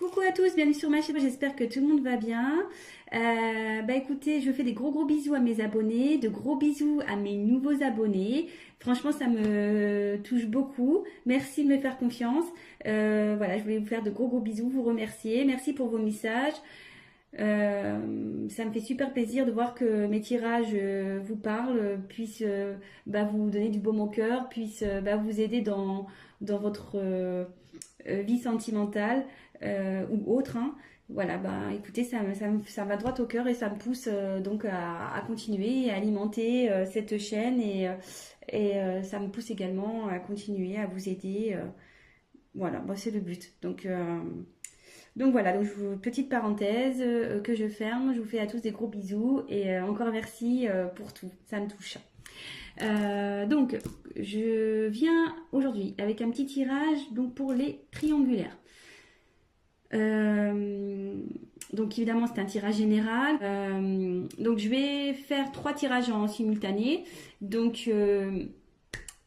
Coucou à tous, bienvenue sur ma chaîne, j'espère que tout le monde va bien. Écoutez, je fais des gros bisous à mes abonnés, de gros bisous à mes nouveaux abonnés. Franchement, ça me touche beaucoup. Merci de me faire confiance. Voilà, je voulais vous faire de gros bisous, vous remercier. Merci pour vos messages. Ça me fait super plaisir de voir que mes tirages vous parlent, puissent vous donner du baume au cœur, puissent vous aider dans votre vie sentimentale ou autre. Hein. Voilà, écoutez, ça va droit au cœur et ça me pousse donc à continuer et à alimenter cette chaîne et ça me pousse également à continuer à vous aider. Voilà, c'est le but. Donc voilà, petite parenthèse que je ferme. Je vous fais à tous des gros bisous et encore merci pour tout. Ça me touche. Donc, je viens aujourd'hui avec un petit tirage donc pour les triangulaires. Donc évidemment c'est un tirage général. Donc je vais faire 3 tirages en simultané. Donc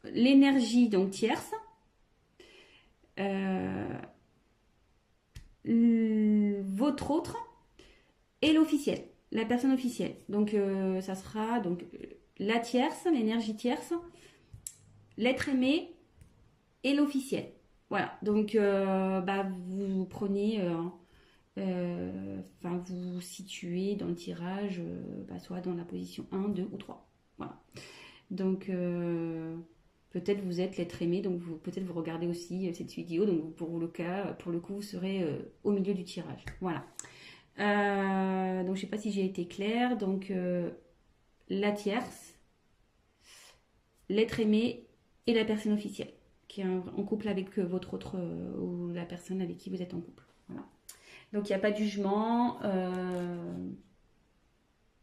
l'énergie donc tierce. Votre autre et l'officiel, la personne officielle. Donc ça sera donc la tierce, l'énergie tierce, l'être aimé et l'officiel. Voilà, donc vous prenez, vous vous situez dans le tirage, soit dans la position 1, 2 ou 3. Voilà. Donc peut-être vous êtes l'être aimé, donc peut-être vous regardez aussi cette vidéo, donc pour le coup, vous serez au milieu du tirage. Voilà. Donc je sais pas si j'ai été claire. Donc la tierce, l'être aimé et la personne officielle qui est en couple avec votre autre ou la personne avec qui vous êtes en couple. Voilà. Donc il n'y a pas de jugement.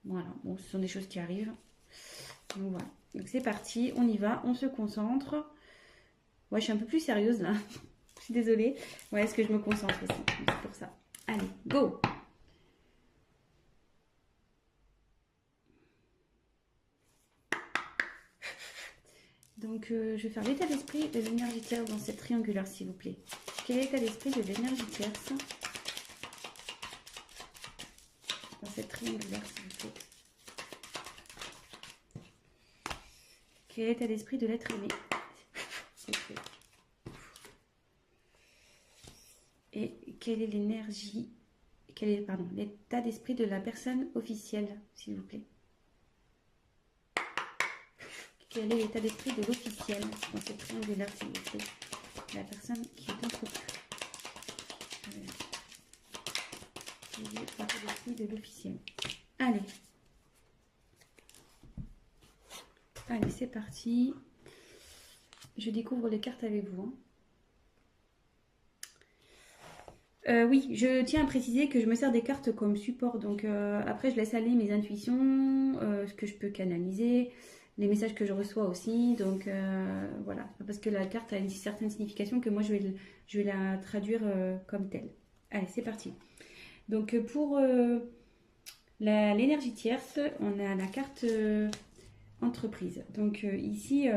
Voilà. Bon, ce sont des choses qui arrivent. Donc voilà. Donc c'est parti, on y va, on se concentre. Ouais, je suis un peu plus sérieuse là. Je suis désolée. Ouais, est-ce que je me concentre aussi? C'est pour ça. Allez, go! Donc, je vais faire l'état d'esprit de l'énergie tierce dans cette triangulaire, s'il vous plaît. Quel est l'état d'esprit de l'énergie tierce dans cette triangulaire, s'il vous plaît? Quel est l'état d'esprit de l'être aimé? Et quelle est l'énergie, l'état d'esprit de la personne officielle, s'il vous plaît? Quel est l'état d'esprit de l'officiel dans cette triangulaire, s'il vous plaît? La personne qui est en couple. Quel est l'état d'esprit de l'officiel? Allez. Allez, c'est parti. Je découvre les cartes avec vous. Oui, je tiens à préciser que je me sers des cartes comme support. Donc après, je laisse aller mes intuitions, ce que je peux canaliser, les messages que je reçois aussi. Donc voilà, parce que la carte a une certaine signification que moi, je vais la traduire comme telle. Allez, c'est parti. Donc pour l'énergie tierce, on a la carte entreprise. Donc ici...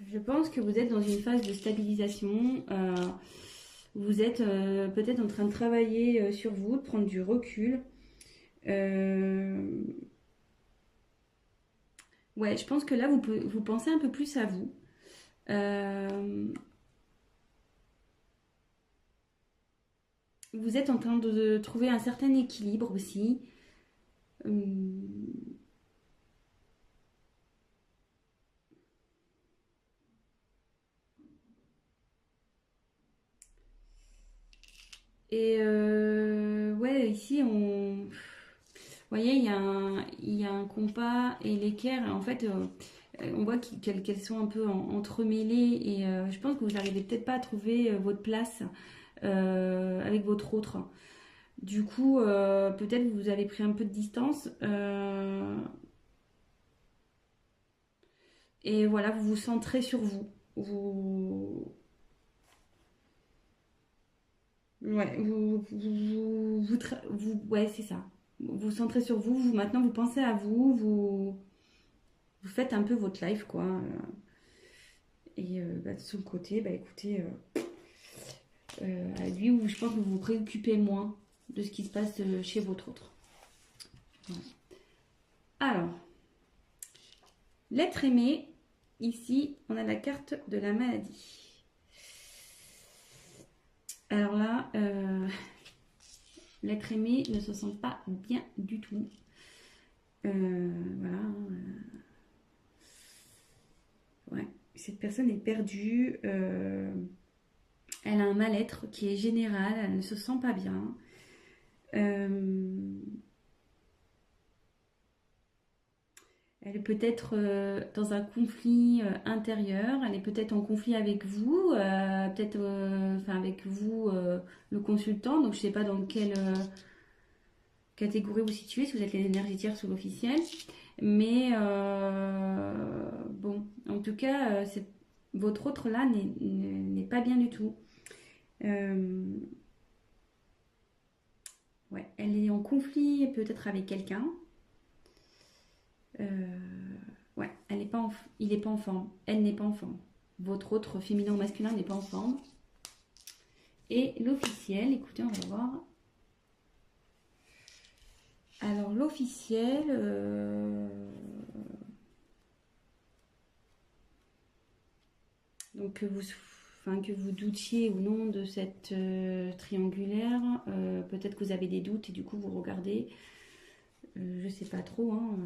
je pense que vous êtes dans une phase de stabilisation. Vous êtes peut-être en train de travailler sur vous, de prendre du recul. Ouais, je pense que là, vous pensez un peu plus à vous. Vous êtes en train de trouver un certain équilibre aussi. Et ouais, ici, vous voyez, il y a un compas et l'équerre. En fait, on voit qu'elles sont un peu entremêlées et je pense que vous n'arrivez peut-être pas à trouver votre place avec votre autre. Du coup, peut-être vous avez pris un peu de distance et voilà, vous vous centrez sur vous. Ouais, ouais, c'est ça. Vous vous centrez sur vous, maintenant vous pensez à vous, vous faites un peu votre life, quoi. Et de son côté, écoutez, à lui, où je pense que vous vous préoccupez moins de ce qui se passe chez votre autre. Voilà. Alors, l'être aimé, ici, on a la carte de la maladie. Alors là, l'être aimé ne se sent pas bien du tout. Voilà. Ouais, cette personne est perdue. Elle a un mal-être qui est général. Elle ne se sent pas bien. Elle est peut-être dans un conflit intérieur. Elle est peut-être en conflit avec vous, peut-être enfin avec vous, le consultant. Donc je ne sais pas dans quelle catégorie vous situez, si vous êtes les énergies tierces ou l'officiel. Mais bon, en tout cas, votre autre là n'est pas bien du tout. Ouais, elle est en conflit peut-être avec quelqu'un. Ouais, elle est pas il n'est pas en forme. Elle n'est pas en forme. Votre autre féminin ou masculin n'est pas en forme. Et l'officiel, écoutez, on va voir. Alors l'officiel, donc que vous doutiez ou non de cette triangulaire, peut-être que vous avez des doutes et du coup vous regardez. Je sais pas trop, hein.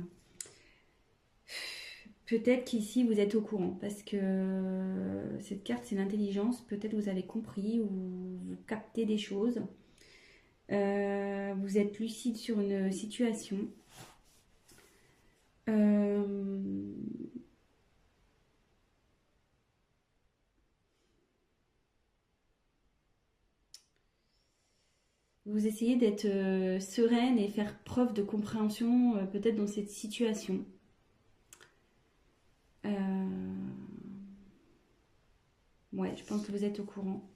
Peut-être qu'ici vous êtes au courant parce que cette carte c'est l'intelligence. Peut-être vous avez compris ou vous captez des choses. Vous êtes lucide sur une situation. Vous essayez d'être sereine et faire preuve de compréhension peut-être dans cette situation. Ouais, je pense que vous êtes au courant.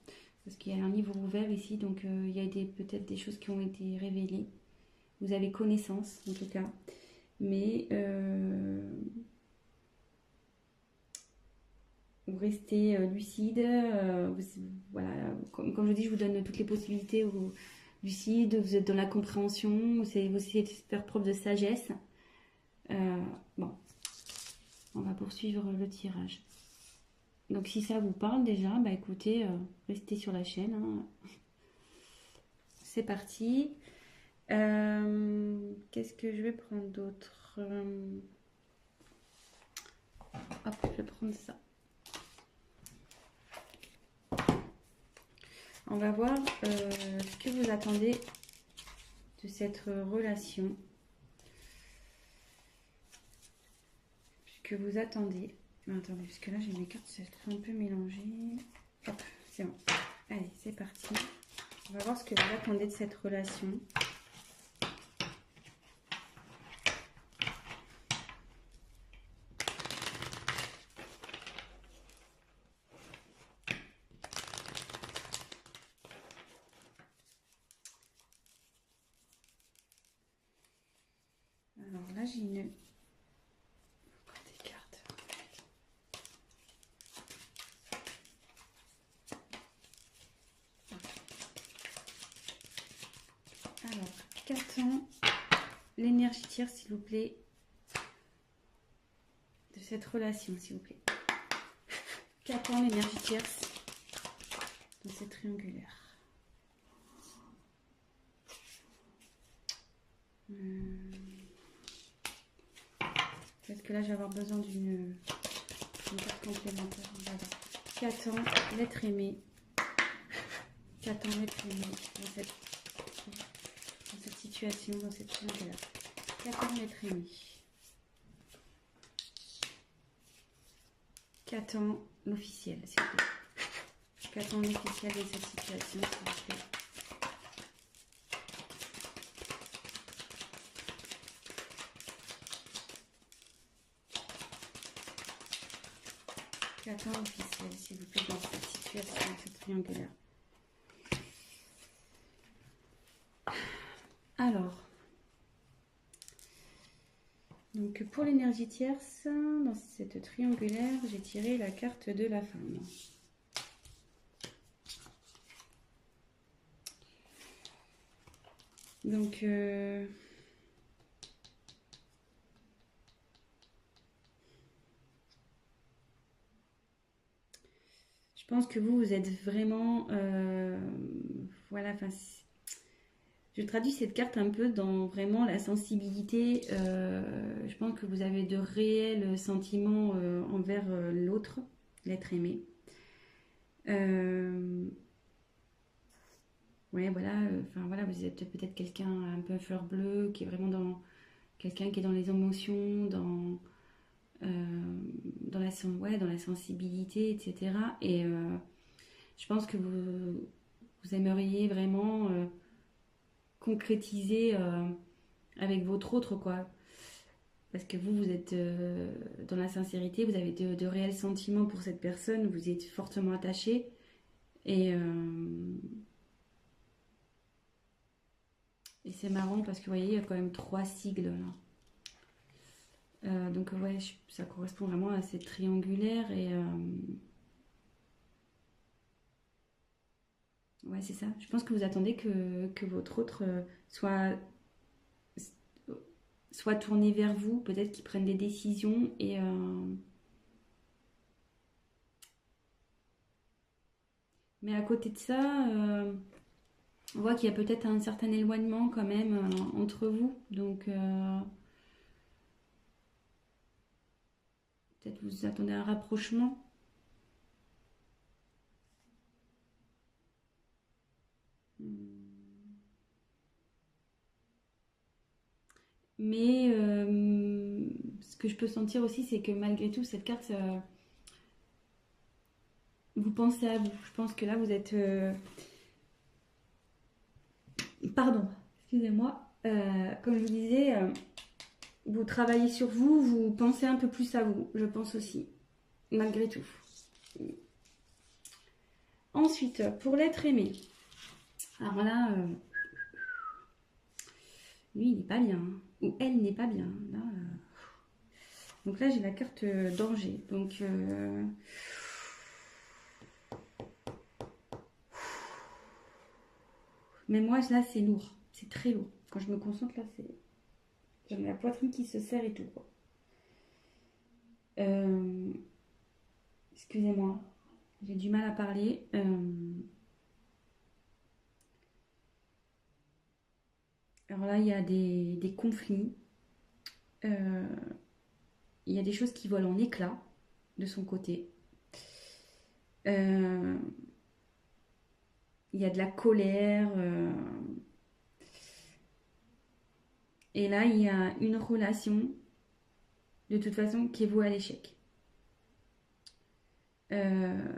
Parce qu'il y a un livre ouvert ici, donc il y a peut-être des choses qui ont été révélées. Vous avez connaissance, en tout cas. Mais vous restez lucide. Voilà, comme je dis, je vous donne toutes les possibilités. Lucide, vous êtes dans la compréhension. Vous essayez de faire preuve de sagesse. Bon, on va poursuivre le tirage. Donc si ça vous parle déjà, bah écoutez, restez sur la chaîne. Hein. C'est parti. Qu'est-ce que je vais prendre d'autre? Hop, je vais prendre ça. On va voir ce que vous attendez de cette relation. Ce que vous attendez. Attendez, parce que là j'ai mes cartes, c'est un peu mélangé. Hop, c'est bon. Allez, c'est parti. On va voir ce que vous attendez de cette relation. Alors là j'ai une... des cartes. Alors, qu'attend l'énergie tierce, s'il vous plaît, de cette relation, s'il vous plaît? Qu'attend l'énergie tierce dans cette triangulaire? Peut-être que là, je vais avoir besoin d'une carte complémentaire. Voilà. Qu'attend l'être aimé? Qu'attend l'être aimé dans cette situation, dans cette triangulaire? Qu'attend l'être aimé? Qu'attend l'officiel, s'il vous plaît? Qu'attend l'officiel de cette situation, s'il vous plaît? Qu'attend l'officiel, s'il vous plaît, dans cette situation, cette triangulaire? Alors, donc pour l'énergie tierce, dans cette triangulaire, j'ai tiré la carte de la femme. Donc, je pense que vous êtes vraiment... voilà, enfin, je traduis cette carte un peu dans vraiment la sensibilité. Je pense que vous avez de réels sentiments envers l'autre, l'être aimé. Euh, ouais, voilà, enfin voilà, vous êtes peut-être quelqu'un un peu fleur bleue, qui est vraiment dans quelqu'un qui est dans les émotions, dans ouais, dans la sensibilité, etc. Et je pense que vous aimeriez vraiment concrétiser avec votre autre, quoi. Parce que vous êtes dans la sincérité, vous avez de réels sentiments pour cette personne, vous êtes fortement attaché. Et, et c'est marrant parce que vous voyez, il y a quand même 3 sigles là. Donc ouais, ça correspond vraiment à cette triangulaire et ouais, c'est ça. Je pense que vous attendez que votre autre soit tourné vers vous, peut-être qu'il prenne des décisions mais à côté de ça, on voit qu'il y a peut-être un certain éloignement quand même entre vous. Donc peut-être vous attendez un rapprochement. Mais ce que je peux sentir aussi, c'est que malgré tout, cette carte, vous pensez à vous. Je pense que là, vous êtes... pardon, excusez-moi. Comme je vous disais, vous travaillez sur vous, vous pensez un peu plus à vous, je pense aussi, malgré tout. Ensuite, pour l'être aimé. Alors là, lui, il n'est pas bien. Hein. Ou elle n'est pas bien. Là, donc là, j'ai la carte danger. Donc... mais moi, là, c'est lourd. C'est très lourd. Quand je me concentre, là, c'est... j'ai la poitrine qui se serre et tout. Quoi. Euh, excusez-moi. J'ai du mal à parler. Alors là, il y a des conflits. Euh, il y a des choses qui volent en éclats de son côté. Euh, il y a de la colère. Et là, il y a une relation, de toute façon, qui est vouée à l'échec. Euh,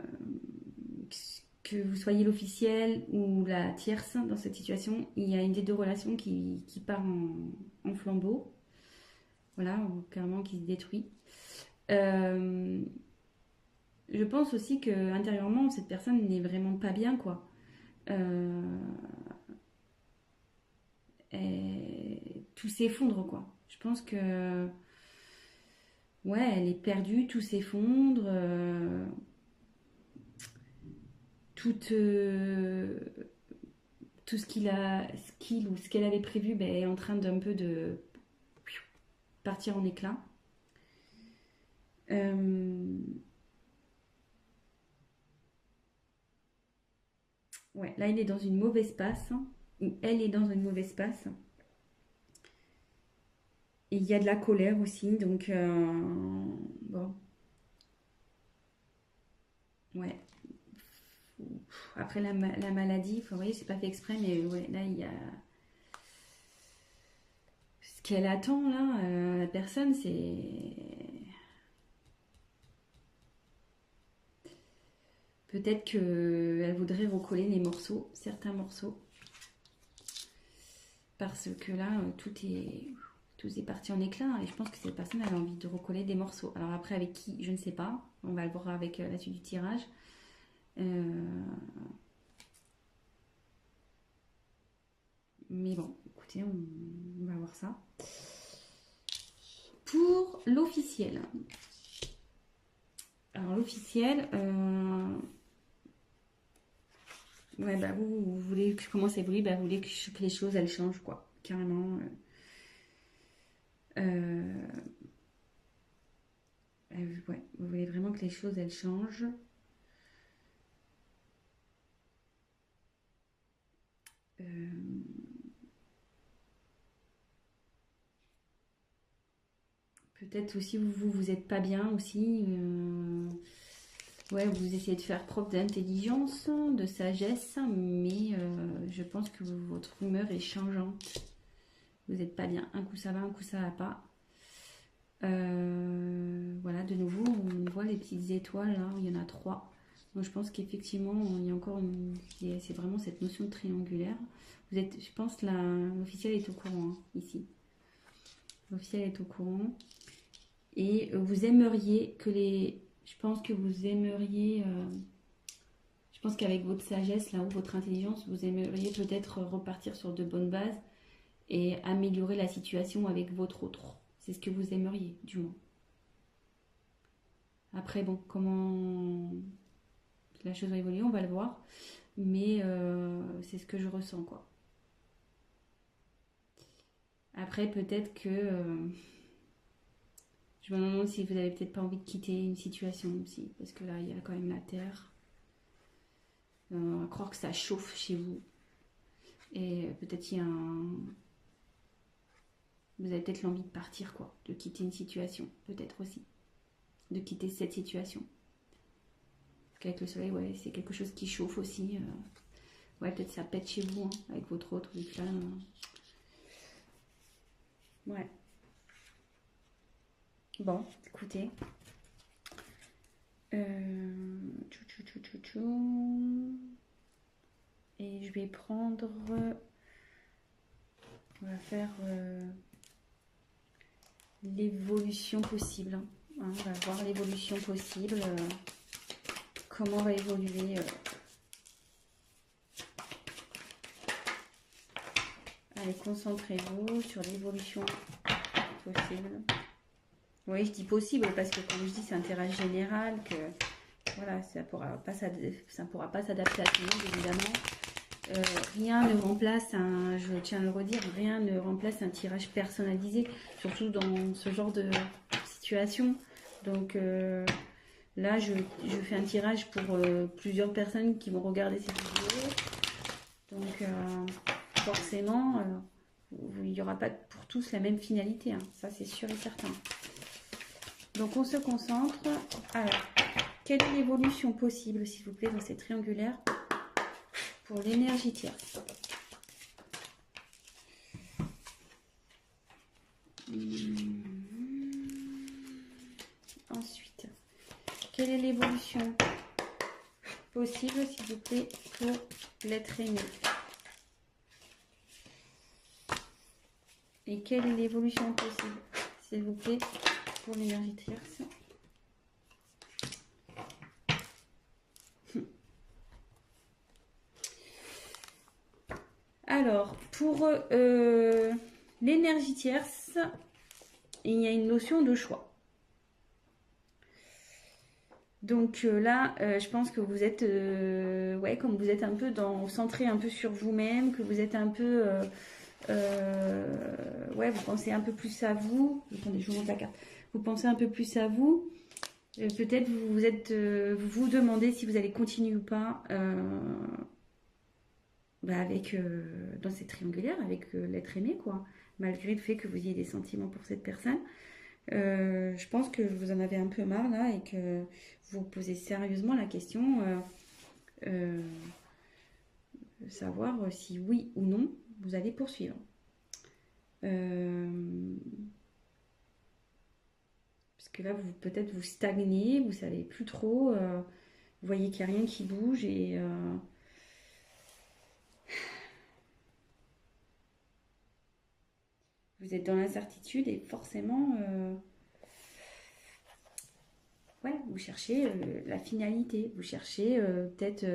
que vous soyez l'officiel ou la tierce dans cette situation, il y a une des deux relations qui part en flambeau. Voilà, ou carrément qui se détruit. Euh, je pense aussi que intérieurement, cette personne n'est vraiment pas bien, quoi. Euh, tout s'effondre, quoi. Je pense que, ouais, elle est perdue, tout s'effondre. Tout, tout ce qu'il ou ce qu'elle avait prévu ben, est en train d'un peu de partir en éclats. Euh, ouais, là, il est dans une mauvaise passe. Ou elle est dans une mauvaise passe. Et il y a de la colère aussi, donc bon, ouais. Après la maladie, vous voyez, c'est pas fait exprès, mais ouais, là il y a ce qu'elle attend là, la personne, c'est peut-être que elle voudrait recoller les morceaux, certains morceaux, parce que là tout est parti en éclat et je pense que cette personne elle a envie de recoller des morceaux. Alors après avec qui, je ne sais pas, on va le voir avec la suite du tirage. Euh, mais bon, écoutez, on va voir ça. Pour l'officiel. Alors l'officiel, Ouais, bah vous voulez que je commence à évoluer, bah vous voulez que les choses, elles changent, quoi. Carrément. Euh, ouais, vous voulez vraiment que les choses, elles changent. Euh, Peut-être aussi vous êtes pas bien aussi. Ouais, vous essayez de faire preuve d'intelligence, de sagesse, mais je pense que votre humeur est changeante. Vous n'êtes pas bien. Un coup ça va, un coup ça va pas. Voilà, de nouveau, on voit les petites étoiles là, il y en a trois. Donc je pense qu'effectivement, il y a encore c'est vraiment cette notion de triangulaire. Vous êtes, je pense, l'officiel est au courant ici. L'officiel est au courant. Et vous aimeriez que les. Je pense que vous aimeriez. Je pense qu'avec votre sagesse, là, ou votre intelligence, vous aimeriez peut-être repartir sur de bonnes bases et améliorer la situation avec votre autre. C'est ce que vous aimeriez, du moins. Après, bon, comment la chose va évoluer, on va le voir. Mais c'est ce que je ressens, quoi. Après, peut-être que. Je me demande si vous avez peut-être pas envie de quitter une situation aussi. Parce que là, il y a quand même la terre. On va croire que ça chauffe chez vous. Et peut-être il y a un. Vous avez peut-être l'envie de partir, quoi. De quitter une situation, peut-être aussi. De quitter cette situation. Parce qu'avec le soleil, ouais, c'est quelque chose qui chauffe aussi. Ouais, peut-être ça pète chez vous, hein, avec votre autre, vu que là. Ouais. Bon, écoutez. Tchou, tchou, tchou, tchou, tchou. Et je vais prendre. On va faire l'évolution possible. Hein. On va voir l'évolution possible. Comment va évoluer. Allez, concentrez-vous sur l'évolution possible. Oui, je dis possible parce que comme je dis, c'est un tirage général que voilà, ça pourra pas s'adapter à tout le monde, évidemment. Rien ne remplace je tiens à le redire, rien ne remplace un tirage personnalisé, surtout dans ce genre de situation. Donc là, je fais un tirage pour plusieurs personnes qui vont regarder cette vidéo. Donc forcément, il n'y aura pas pour tous la même finalité, hein. Ça c'est sûr et certain. Donc on se concentre. Alors, quelle est l'évolution possible, s'il vous plaît, dans ces triangulaires pour l'énergie tierce? Ensuite, quelle est l'évolution possible, s'il vous plaît, pour l'être aimé? Et quelle est l'évolution possible, s'il vous plaît, pour l'énergie tierce? Alors, pour l'énergie tierce, il y a une notion de choix. Donc là, je pense que vous êtes, ouais, comme vous êtes un peu centré un peu sur vous-même, que vous êtes un peu, ouais, vous pensez un peu plus à vous. Attendez, je vous montre la carte. Vous pensez un peu plus à vous. Peut-être vous vous demandez si vous allez continuer ou pas avec dans cette triangulaire, avec l'être aimé, quoi. Malgré le fait que vous ayez des sentiments pour cette personne. Je pense que vous en avez un peu marre là et que vous vous posez sérieusement la question de savoir si oui ou non vous allez poursuivre. Parce que là, peut-être vous stagnez, vous savez plus trop, vous voyez qu'il n'y a rien qui bouge et vous êtes dans l'incertitude et forcément, ouais, vous cherchez la finalité, vous cherchez peut-être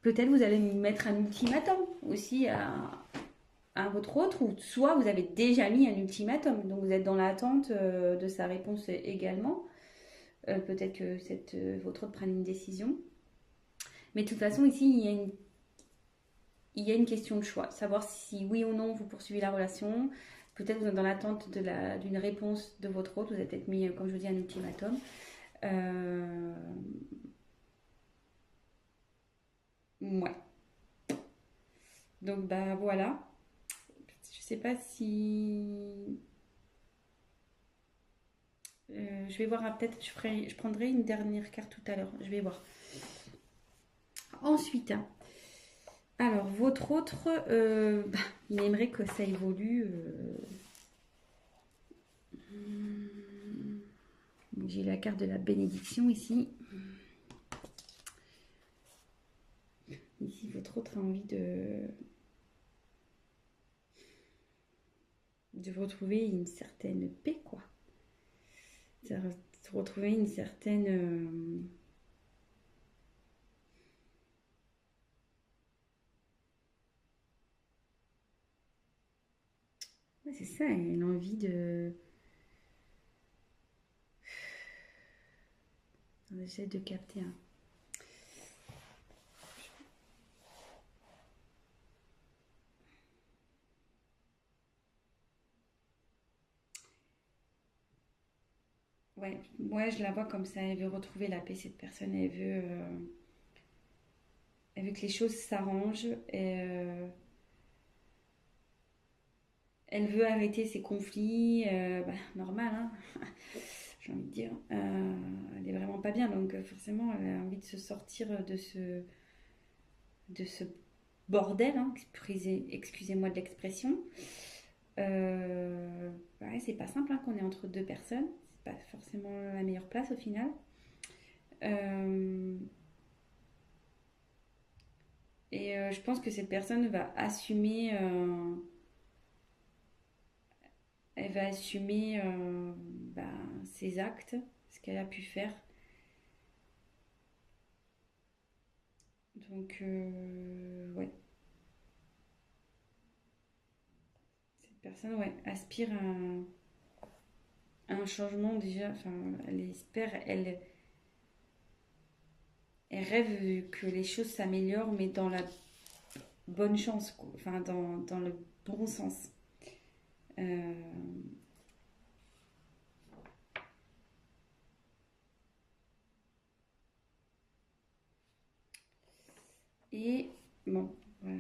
vous allez mettre un ultimatum aussi à votre autre, ou soit vous avez déjà mis un ultimatum, donc vous êtes dans l'attente de sa réponse également. Peut-être que votre autre prenne une décision. Mais de toute façon, ici, il y a une question de choix. Savoir si oui ou non vous poursuivez la relation. Peut-être vous êtes dans l'attente d'une réponse de votre autre. Vous avez peut-être mis, comme je vous dis, un ultimatum. Euh, ouais. Donc, bah voilà. Je sais pas si. Je vais voir, peut-être je prendrai une dernière carte tout à l'heure. Je vais voir. Ensuite, alors votre autre, bah, il aimerait que ça évolue. J'ai la carte de la bénédiction ici. Ici, votre autre a envie de retrouver une certaine paix, quoi. De retrouver une certaine. Ouais, c'est ça, une envie de. J'essaie de capter un. Ouais, ouais, je la vois comme ça. Elle veut retrouver la paix, cette personne. Elle veut que les choses s'arrangent. Elle veut arrêter ses conflits. Bah, normal, hein, j'ai envie de dire. Elle est vraiment pas bien, donc forcément, elle a envie de se sortir de ce bordel, hein, excusez-moi de l'expression. Ouais, c'est pas simple, hein, qu'on est entre deux personnes. C'est pas forcément la meilleure place au final. Euh, je pense que cette personne va assumer, elle va assumer bah, ses actes, ce qu'elle a pu faire. Donc, ouais, cette personne, ouais, aspire à un changement déjà. Enfin, elle espère, elle rêve que les choses s'améliorent, mais dans la bonne chance, quoi. Enfin, dans le bon sens. Euh, et bon, voilà.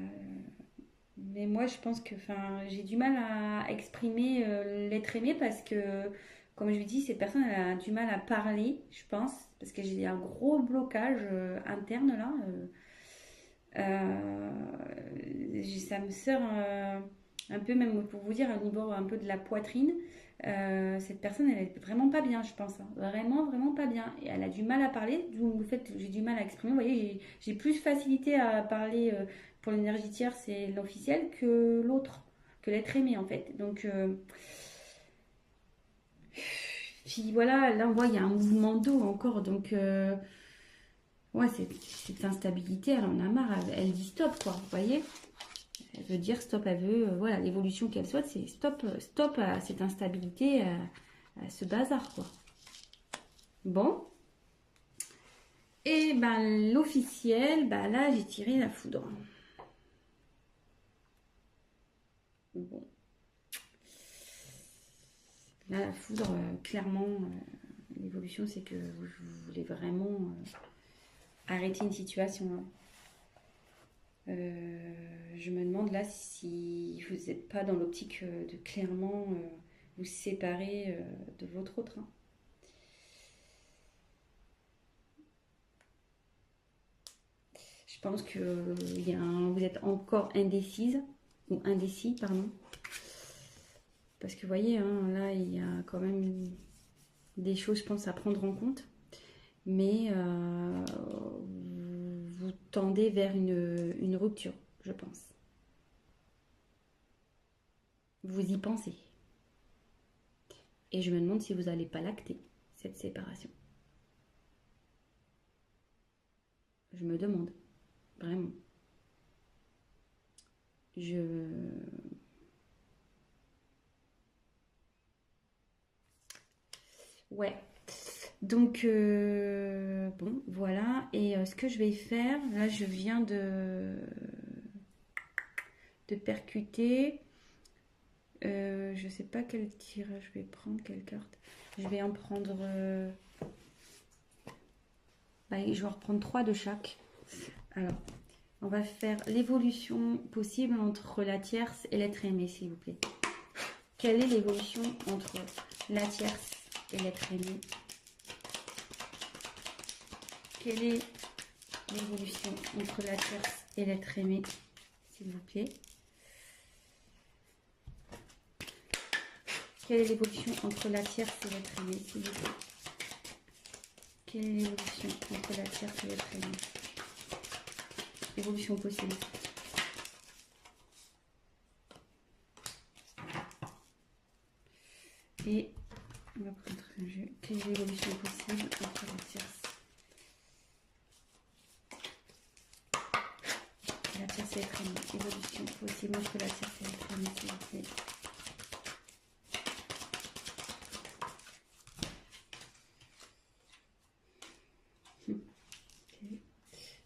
Mais moi, je pense que, enfin, j'ai du mal à exprimer l'être aimé parce que, comme je vous dis, cette personne elle a du mal à parler, je pense, parce que j'ai un gros blocage interne là. Ça me sert un peu, même pour vous dire, au niveau un peu de la poitrine. Cette personne, elle est vraiment pas bien, je pense, hein. Vraiment, vraiment pas bien. Et elle a du mal à parler, d'où le fait que j'ai du mal à exprimer. Vous voyez, j'ai plus facilité à parler pour l'énergie tierce et l'officiel que l'autre, que l'être aimé en fait. Donc, puis voilà, là on voit, il y a un mouvement d'eau encore. Donc, ouais, cette instabilité, elle en a marre. Elle dit stop, quoi, vous voyez. Elle veut dire stop, elle veut, voilà, l'évolution qu'elle souhaite, c'est stop, stop à cette instabilité, à ce bazar, quoi. Bon, et ben l'officiel, bah là j'ai tiré la foudre. Bon, là la foudre, clairement, l'évolution c'est que vous voulez vraiment arrêter une situation, hein. Je me demande là si vous n'êtes pas dans l'optique de clairement vous séparer de votre autre, hein. Je pense que vous êtes encore indécise, ou indécis, pardon. Parce que vous voyez, hein, là, il y a quand même des choses, je pense, à prendre en compte. Mais vous tendez vers une rupture, je pense. Vous y pensez. Et je me demande si vous n'allez pas l'acter, cette séparation. Je me demande, vraiment. Je... Ouais. Donc, bon, voilà. Et ce que je vais faire, là, je viens de percuter. Je sais pas quel tirage je vais prendre, quelle carte. Je vais en prendre. Bah, je vais en reprendre 3 de chaque. Alors, on va faire l'évolution possible entre la tierce et l'être aimé, s'il vous plaît. Quelle est l'évolution entre la tierce et l'être aimé? Quelle est l'évolution entre la tierce et l'être aimé, s'il vous plaît? Quelle est l'évolution entre la tierce et l'être aimé, s'il vous plaît? Quelle est l'évolution entre la tierce et l'être aimé? Évolution possible. Et on va prendre un jeu. Quelle est l'évolution possible entre la tierce et la tierce et l'être aimé? Évolution possible entre la tierce et l'être aimé, s'il vous plaît.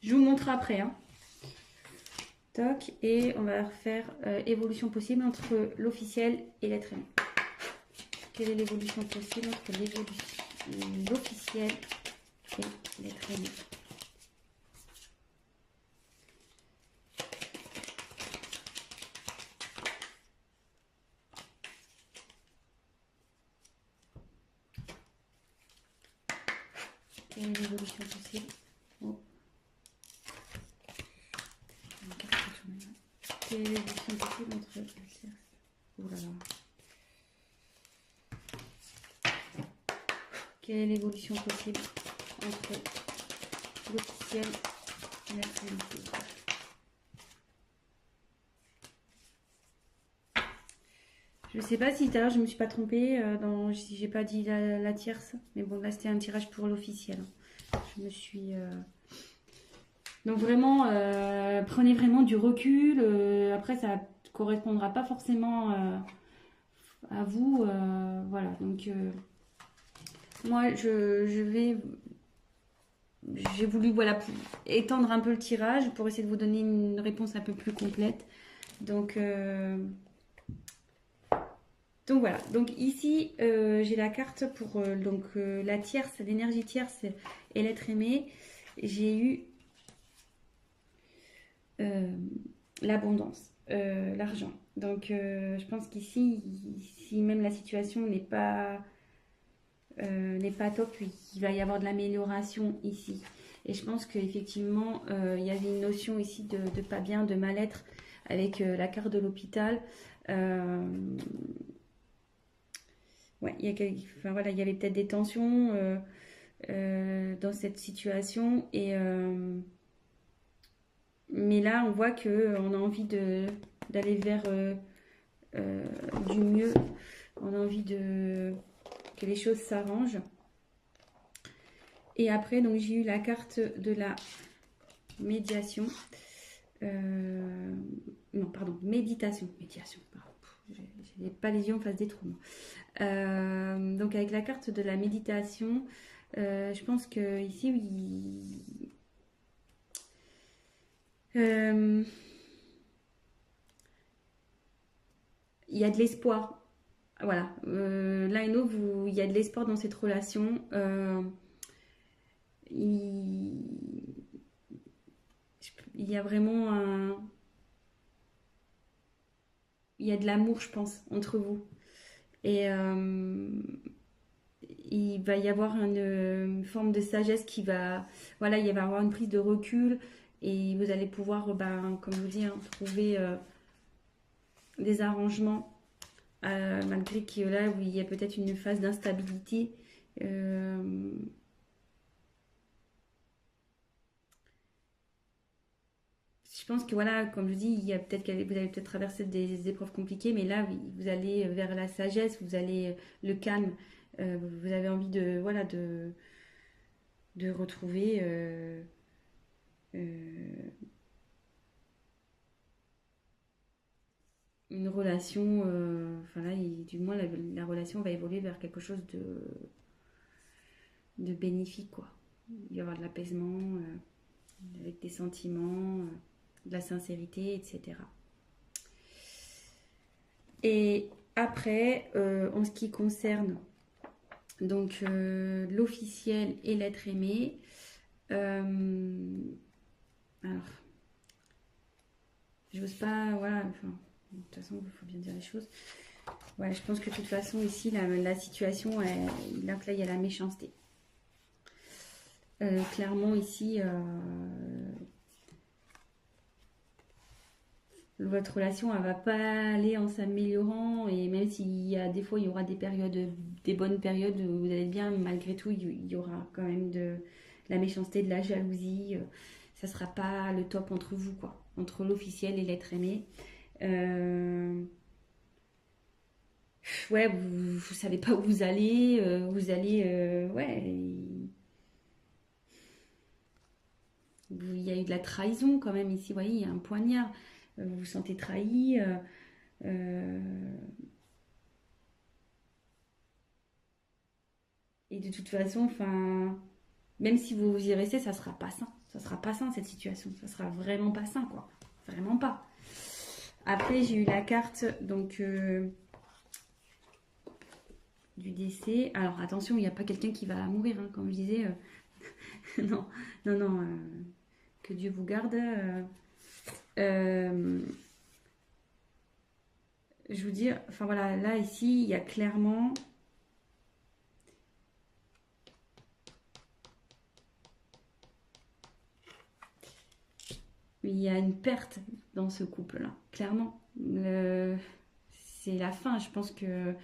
Je vous montre après. Hein. Toc, et on va refaire évolution possible entre l'officiel et l'être aimé. Quelle est l'évolution possible entre l'officiel et l'être aimé? Quelle est l'évolution possible? Oh. Quelle est l'évolution possible entre la tierce? Oh là là. Quelle est l'évolution possible entre l'officiel et l'être aimé? Je sais pas si tout à l'heure je me suis pas trompée si j'ai pas dit la tierce, mais bon là c'était un tirage pour l'officiel. Je me suis donc vraiment prenez vraiment du recul. Après ça correspondra pas forcément à vous, voilà. Donc moi j'ai voulu voilà étendre un peu le tirage pour essayer de vous donner une réponse un peu plus complète. Donc voilà, donc ici j'ai la carte pour la tierce, l'énergie tierce et l'être aimé. J'ai eu l'abondance, l'argent. Donc je pense qu'ici, si même la situation n'est pas top, il va y avoir de l'amélioration ici. Et je pense qu'effectivement, il y avait une notion ici de pas bien, de mal-être avec la carte de l'hôpital. Ouais, enfin, voilà, il y avait peut-être des tensions dans cette situation. Mais là, on voit qu'on a envie d'aller vers euh, du mieux. On a envie que les choses s'arrangent. Et après, donc j'ai eu la carte de la médiation. Non, pardon, méditation. Médiation, pardon. J'ai pas les yeux en face des trous. Donc avec la carte de la méditation, je pense que ici, oui, il y a de l'espoir. Voilà. L'un et l'autre, il y a de l'espoir dans cette relation. Il, il y a vraiment il y a de l'amour, je pense, entre vous. Et il va y avoir une forme de sagesse qui va, voilà, il va y avoir une prise de recul et vous allez pouvoir, ben, comme je vous dis, hein, trouver des arrangements malgré que là, où il y a peut-être une phase d'instabilité. Je pense que voilà, comme je dis, il y a peut-être vous allez peut-être traverser des épreuves compliquées, mais là, vous allez vers la sagesse, vous allez le calme. Vous avez envie de voilà de retrouver euh, une relation. Enfin là, du moins la relation va évoluer vers quelque chose de bénéfique, quoi. Il va y avoir de l'apaisement, avec des sentiments, de la sincérité, etc. Et après, en ce qui concerne donc l'officiel et l'être aimé, alors, j'ose pas, voilà, enfin, de toute façon, il faut bien dire les choses. Ouais, je pense que de toute façon, ici, la situation, là, il y a la méchanceté. Clairement, ici, votre relation, elle va pas aller en s'améliorant. Et même s'il y a des fois, il y aura des périodes, des bonnes périodes où vous allez bien, malgré tout, il y aura quand même de la méchanceté, de la jalousie. Ça sera pas le top entre vous, quoi. Entre l'officiel et l'être aimé. Ouais, vous savez pas où vous allez, ouais, il y a eu de la trahison quand même ici, vous voyez, il y a un poignard, vous vous sentez trahi, euh, et de toute façon, enfin, même si vous y restez, ça sera pas sain cette situation, ça sera vraiment pas sain, quoi, vraiment pas. Après, j'ai eu la carte, donc, du décès. Alors attention, il n'y a pas quelqu'un qui va mourir, hein, comme je disais, non, non, non, que Dieu vous garde. Euh, je vous dis, enfin voilà, là ici, il y a clairement, il y a une perte dans ce couple-là, clairement. C'est la fin, je pense que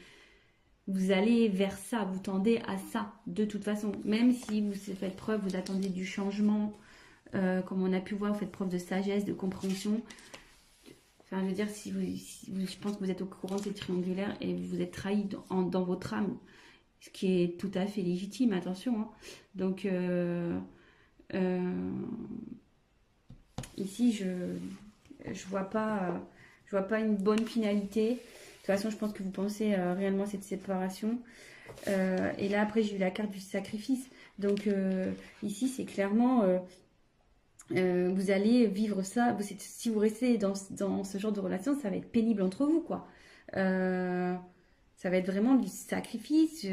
vous allez vers ça, vous tendez à ça, de toute façon. Même si vous faites preuve, vous attendez du changement, comme on a pu voir, vous faites preuve de sagesse, de compréhension. Enfin, je veux dire, je pense que vous êtes au courant de ces triangulaires et vous êtes trahi dans votre âme, ce qui est tout à fait légitime, attention, hein. Donc, euh, ici, je vois pas une bonne finalité. De toute façon, je pense que vous pensez réellement à cette séparation. Et là, après, j'ai eu la carte du sacrifice. Donc, ici, c'est clairement, vous allez vivre ça. Si vous restez dans ce genre de relation, ça va être pénible entre vous, quoi. Euh, Ça va être vraiment du sacrifice.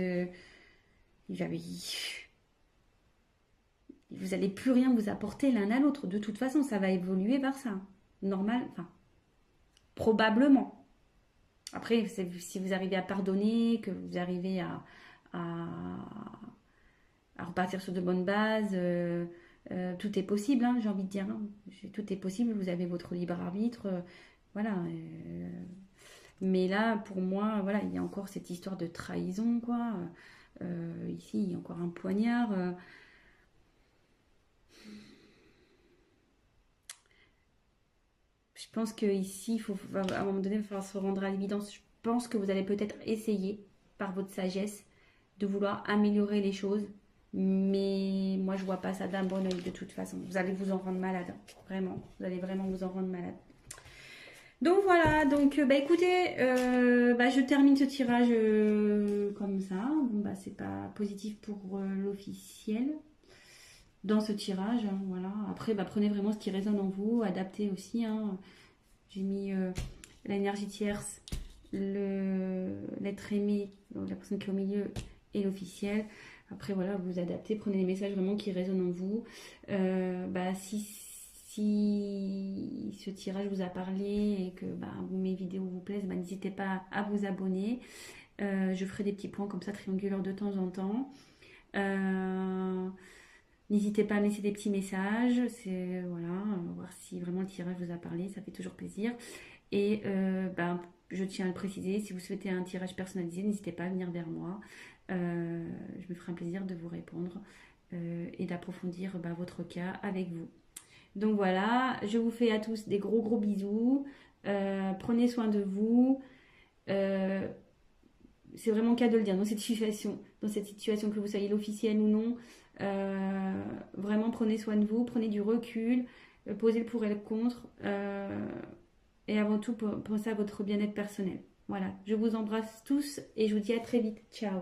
Vous allez plus rien vous apporter l'un à l'autre. De toute façon, ça va évoluer vers ça. Normal, enfin, probablement. Après, si vous arrivez à pardonner, que vous arrivez à, à repartir sur de bonnes bases, tout est possible, hein, j'ai envie de dire, hein. Tout est possible, vous avez votre libre arbitre. Voilà. Mais là, pour moi, voilà, il y a encore cette histoire de trahison, quoi. Ici, il y a encore un poignard. Je pense qu'ici, à un moment donné, il va falloir se rendre à l'évidence. Je pense que vous allez peut-être essayer, par votre sagesse, de vouloir améliorer les choses. Mais moi, je vois pas ça d'un bon oeil de toute façon. Vous allez vous en rendre malade. Vraiment. Vous allez vraiment vous en rendre malade. Donc voilà, donc bah écoutez, je termine ce tirage comme ça. Bon bah c'est pas positif pour l'officiel dans ce tirage, hein, voilà. Après bah prenez vraiment ce qui résonne en vous, adaptez aussi, hein. J'ai mis l'énergie tierce, l'être aimé, donc la personne qui est au milieu et l'officiel. Après voilà, vous adaptez, prenez les messages vraiment qui résonnent en vous. Si ce tirage vous a parlé et que mes vidéos vous plaisent, n'hésitez pas à vous abonner. Je ferai des petits points comme ça triangulaires de temps en temps. N'hésitez pas à me laisser des petits messages. C'est voilà, voir si vraiment le tirage vous a parlé, ça fait toujours plaisir. Et je tiens à le préciser, si vous souhaitez un tirage personnalisé, n'hésitez pas à venir vers moi. Je me ferai un plaisir de vous répondre et d'approfondir votre cas avec vous. Donc voilà, je vous fais à tous des gros gros bisous. Prenez soin de vous. Euh, c'est vraiment le cas de le dire dans cette situation que vous soyez l'officiel ou non. Vraiment prenez soin de vous, prenez du recul, posez le pour et le contre. Et avant tout, pensez à votre bien-être personnel. Voilà, je vous embrasse tous et je vous dis à très vite. Ciao.